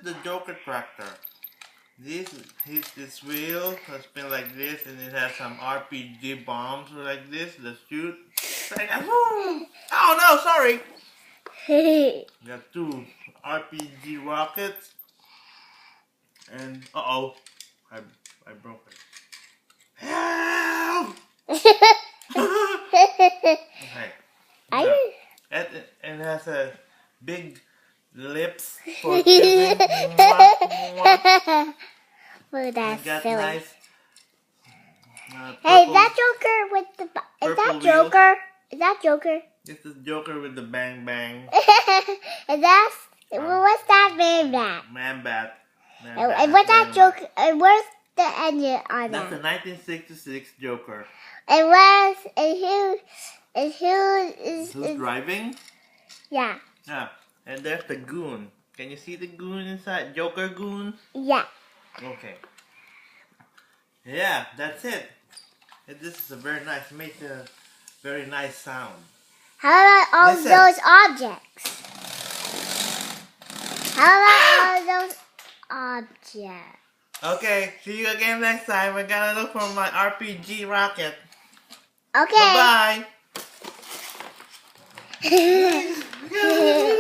the Joker tractor. This wheel has been like this, and it has some RPG bombs like this that shoot. Oh no, sorry. We got two RPG rockets, and I broke it. Help! Okay. It has a big lips for kissing. Oh, that's silly. Nice, Hey, that Joker with the... Is that Joker? Is that Joker? This is Joker with the bang bang. Is that... What's that man bat? Man bat. And what's that Joker? And where's the engine on That's that? the 1966 Joker. And where's... Who's driving? Yeah. Yeah. And there's the goon. Can you see the goon inside? Joker goon? Yeah. Okay. Yeah, that's it. And this is a very nice, makes a very nice sound. How about all those objects? How about all those objects? Okay, see you again next time. I gotta look for my RPG rocket. Okay. Bye-bye.